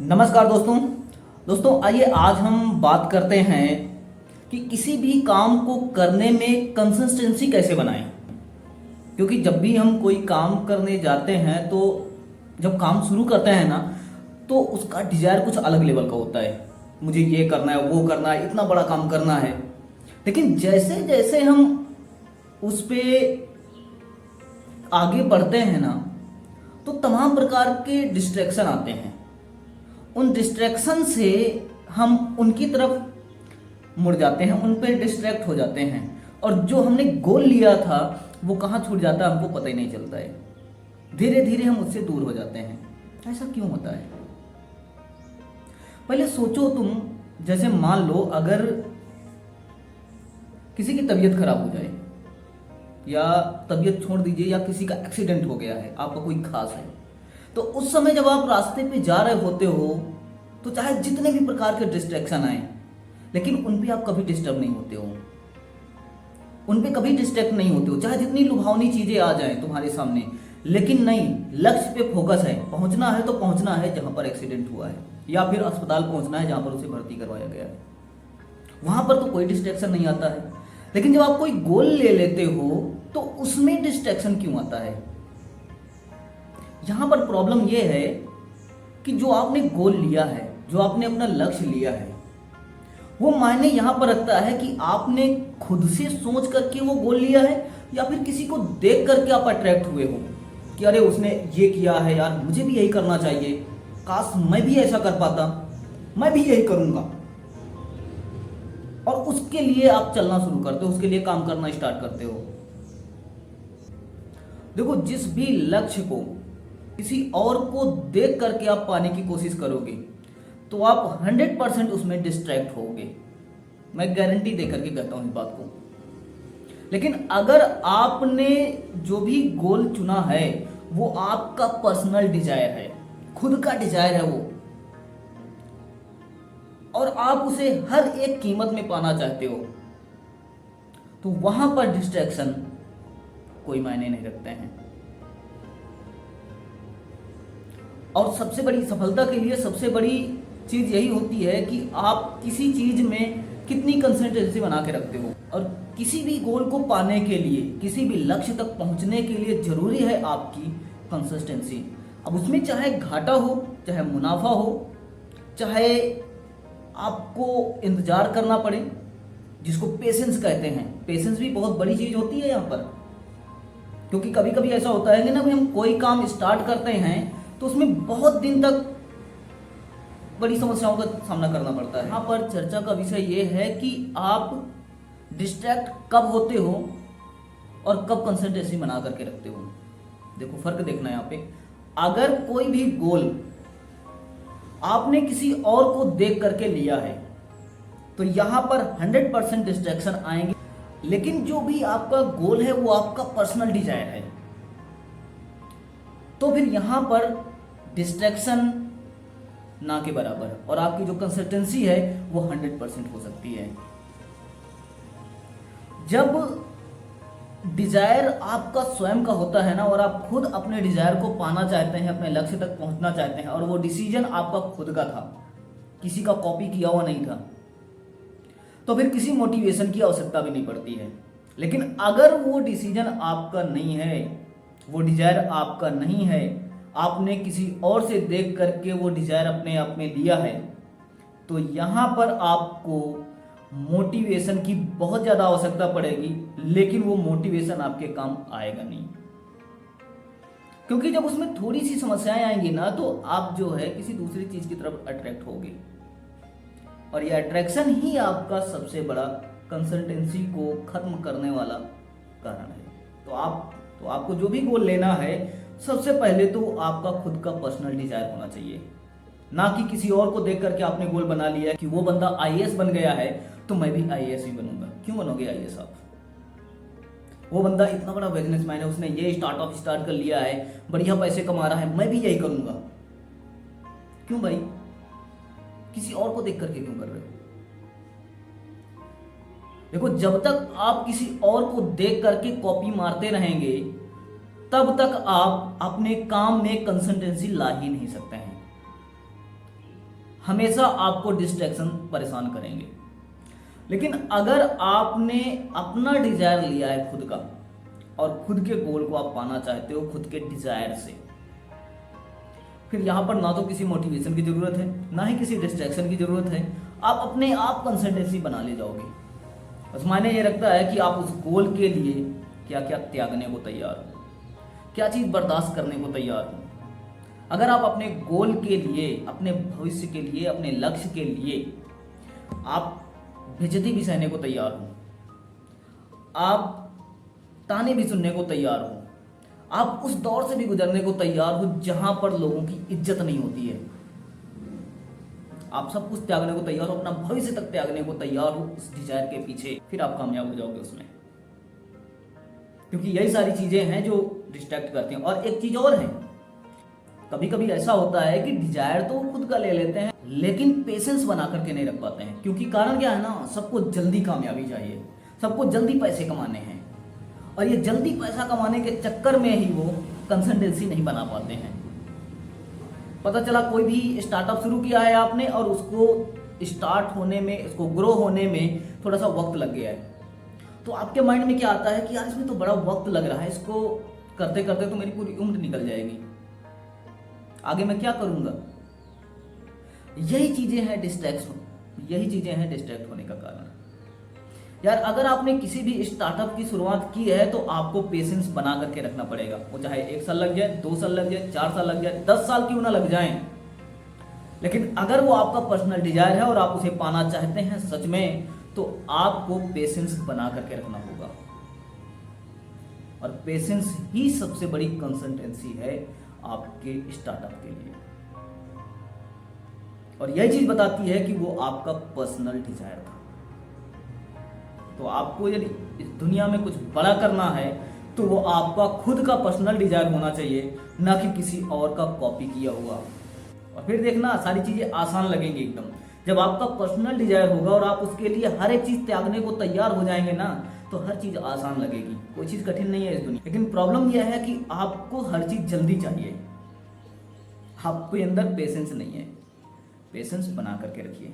नमस्कार दोस्तों। आइए आज हम बात करते हैं कि किसी भी काम को करने में कंसिस्टेंसी कैसे बनाएं। क्योंकि जब भी हम कोई काम करने जाते हैं तो जब काम शुरू करते हैं ना, तो उसका डिजायर कुछ अलग लेवल का होता है। मुझे ये करना है, वो करना है, इतना बड़ा काम करना है। लेकिन जैसे जैसे हम उस पे आगे बढ़ते हैं ना, तो तमाम प्रकार के डिस्ट्रैक्शन आते हैं। उन डिस्ट्रैक्शन से हम उनकी तरफ मुड़ जाते हैं, उन पे डिस्ट्रैक्ट हो जाते हैं, और जो हमने गोल लिया था वो कहाँ छूट जाता है हमको पता ही नहीं चलता है। धीरे धीरे हम उससे दूर हो जाते हैं। ऐसा क्यों होता है? पहले सोचो तुम, जैसे मान लो अगर किसी की तबीयत खराब हो जाए, या तबीयत छोड़ दीजिए, या किसी का एक्सीडेंट हो गया है, आपका कोई खास है, तो उस समय जब आप रास्ते पे जा रहे होते हो तो चाहे जितने भी प्रकार के डिस्ट्रैक्शन आए, लेकिन उन पे आप कभी डिस्टर्ब नहीं होते हो, उन पे कभी डिस्ट्रैक्ट नहीं होते हो। चाहे जितनी लुभावनी चीजें आ जाएं तुम्हारे सामने, लेकिन नहीं, लक्ष्य पे फोकस है। पहुंचना है तो पहुंचना है जहां पर एक्सीडेंट हुआ है, या फिर अस्पताल पहुंचना है जहां पर उसे भर्ती करवाया गया है। वहां पर तो कोई डिस्ट्रैक्शन नहीं आता है। लेकिन जब आप कोई गोल ले लेते हो तो उसमें डिस्ट्रैक्शन क्यों आता है? यहां पर प्रॉब्लम यह है कि जो आपने गोल लिया है, जो आपने अपना लक्ष्य लिया है, वो मायने यहां पर रखता है कि आपने खुद से सोच करके वो गोल लिया है, या फिर किसी को देख करके आप अट्रैक्ट हुए हो कि अरे उसने ये किया है, यार मुझे भी यही करना चाहिए, काश मैं भी ऐसा कर पाता, मैं भी यही करूंगा। और उसके लिए आप चलना शुरू करते हो, उसके लिए काम करना स्टार्ट करते हो। देखो, जिस भी लक्ष्य को किसी और को देख करके आप पाने की कोशिश करोगे तो आप 100% उसमें डिस्ट्रैक्ट होगे। मैं गारंटी दे करके कहता हूं इस बात को। लेकिन अगर आपने जो भी गोल चुना है वो आपका पर्सनल डिजायर है, खुद का डिजायर है वो, और आप उसे हर एक कीमत में पाना चाहते हो, तो वहां पर डिस्ट्रैक्शन कोई मायने नहीं रखते हैं। और सबसे बड़ी सफलता के लिए सबसे बड़ी चीज यही होती है कि आप किसी चीज में कितनी कंसिस्टेंसी बना के रखते हो। और किसी भी गोल को पाने के लिए, किसी भी लक्ष्य तक पहुंचने के लिए जरूरी है आपकी कंसिस्टेंसी। अब उसमें चाहे घाटा हो, चाहे मुनाफा हो, चाहे आपको इंतजार करना पड़े, जिसको पेशेंस कहते हैं। पेशेंस भी बहुत बड़ी चीज होती है यहाँ पर। क्योंकि कभी कभी ऐसा होता है कि ना, हम कोई काम स्टार्ट करते हैं तो उसमें बहुत दिन तक बड़ी समस्याओं का सामना करना पड़ता है। यहाँ पर चर्चा का विषय ये है कि आप डिस्ट्रैक्ट कब होते हो और कब कंसंट्रेशन बना करके रखते हो। देखो, फर्क देखना है यहाँ पे। अगर कोई भी गोल आपने किसी और को देख करके लिया है तो यहां पर 100% डिस्ट्रैक्शन आएंगे। लेकिन जो भी आपका गोल है वो आपका पर्सनल डिजायर है, तो फिर यहां पर डिस्ट्रैक्शन ना के बराबर, और आपकी जो कंसिस्टेंसी है वो 100% हो सकती है। जब डिजायर आपका स्वयं का होता है ना, और आप खुद अपने डिजायर को पाना चाहते हैं, अपने लक्ष्य तक पहुंचना चाहते हैं, और वो डिसीजन आपका खुद का था, किसी का कॉपी किया हुआ नहीं था, तो फिर किसी मोटिवेशन की आवश्यकता भी नहीं पड़ती है। लेकिन अगर वो डिसीजन आपका नहीं है, वो डिजायर आपका नहीं है, आपने किसी और से देख करके वो डिजायर अपने आप में लिया है, तो यहां पर आपको मोटिवेशन की बहुत ज्यादा आवश्यकता पड़ेगी, लेकिन वो मोटिवेशन आपके काम आएगा नहीं। क्योंकि जब उसमें थोड़ी सी समस्याएं आएंगी ना, तो आप जो है किसी दूसरी चीज की तरफ अट्रैक्ट होगे, और ये अट्रैक्शन ही आपका सबसे बड़ा कंसिस्टेंसी को खत्म करने वाला कारण है। तो आपको जो भी गोल लेना है, सबसे पहले तो आपका खुद का पर्सनल डिजायर होना चाहिए। ना कि किसी और को देख करके आपने गोल बना लिया है कि वो बंदा आईएएस बन गया है तो मैं भी आईएएस ही बनूंगा। क्यों बनोगे आईएएस आप? वो बंदा इतना बड़ा बिजनेसमैन है, उसने ये स्टार्टअप स्टार्ट कर लिया है, बढ़िया पैसे कमा रहा है, मैं भी यही करूंगा। क्यों भाई? किसी और को देख करके क्यों कर रहे हो? देखो, जब तक आप किसी और को देख करके कॉपी मारते रहेंगे, तब तक आप अपने काम में कंसिस्टेंसी ला ही नहीं सकते हैं। हमेशा आपको डिस्ट्रैक्शन परेशान करेंगे। लेकिन अगर आपने अपना डिजायर लिया है खुद का, और खुद के गोल को आप पाना चाहते हो खुद के डिजायर से, फिर यहां पर ना तो किसी मोटिवेशन की जरूरत है, ना ही किसी डिस्ट्रैक्शन की जरूरत है। आप अपने आप कंसिस्टेंसी बना ले जाओगे। बस मायने ये रखता है कि आप उस गोल के लिए क्या क्या त्यागने को तैयार हो, क्या चीज बर्दाश्त करने को तैयार हो। अगर आप अपने गोल के लिए, अपने भविष्य के लिए, अपने लक्ष्य के लिए आप बेइज्जती भी सहने को तैयार हो, आप ताने भी सुनने को तैयार हो, आप उस दौर से भी गुजरने को तैयार हो जहां पर लोगों की इज्जत नहीं होती है, आप सब कुछ त्यागने को तैयार हो, अपना भविष्य तक त्यागने को तैयार हो उस डिजायर के पीछे, फिर आप कामयाब हो जाओगे उसमें। क्योंकि यही सारी चीजें हैं जो डिस्ट्रैक्ट करती हैं। और एक चीज और है, कभी कभी ऐसा होता है कि डिजायर तो खुद का ले लेते हैं लेकिन पेशेंस बना करके नहीं रख पाते हैं। क्योंकि कारण क्या है ना, सबको जल्दी कामयाबी चाहिए, सबको जल्दी पैसे कमाने हैं, और ये जल्दी पैसा कमाने के चक्कर में ही वो कंसिस्टेंसी नहीं बना पाते हैं। पता चला कोई भी स्टार्टअप शुरू किया है आपने और उसको स्टार्ट होने में, उसको ग्रो होने में थोड़ा सा वक्त लग गया है, तो आपके माइंड में क्या आता है कि यार इसमें तो बड़ा वक्त लग रहा है, इसको करते करते तो मेरी पूरी उम्र निकल जाएगी, आगे मैं क्या करूंगा। यही चीजें हैं डिस्ट्रैक्ट होने का कारण। यार अगर आपने किसी भी स्टार्टअप की शुरुआत की है तो आपको पेशेंस बना करके रखना पड़ेगा। वो चाहे 1 साल लग जाए, 2 साल लग जाए, 4 साल लग जाए, 10 साल क्यों ना लग जाए, लेकिन अगर वो आपका पर्सनल डिजायर है और आप उसे पाना चाहते हैं सच में, तो आपको पेशेंस बना करके रखना होगा। और पेशेंस ही सबसे बड़ी कंसिस्टेंसी है आपके स्टार्टअप के लिए। और यह चीज बताती है कि वो आपका पर्सनल डिजायर था। तो आपको यदि इस दुनिया में कुछ बड़ा करना है तो वो आपका खुद का पर्सनल डिजायर होना चाहिए, ना कि किसी और का कॉपी किया हुआ। और फिर देखना सारी चीजें आसान लगेंगी एकदम। जब आपका पर्सनल डिजायर होगा और आप उसके लिए हर एक चीज त्यागने को तैयार हो जाएंगे ना, तो हर चीज आसान लगेगी। कोई चीज कठिन नहीं है इस दुनिया। लेकिन प्रॉब्लम यह है कि आपको हर चीज जल्दी चाहिए, आपके अंदर पेशेंस नहीं है। पेशेंस बना करके रखिए।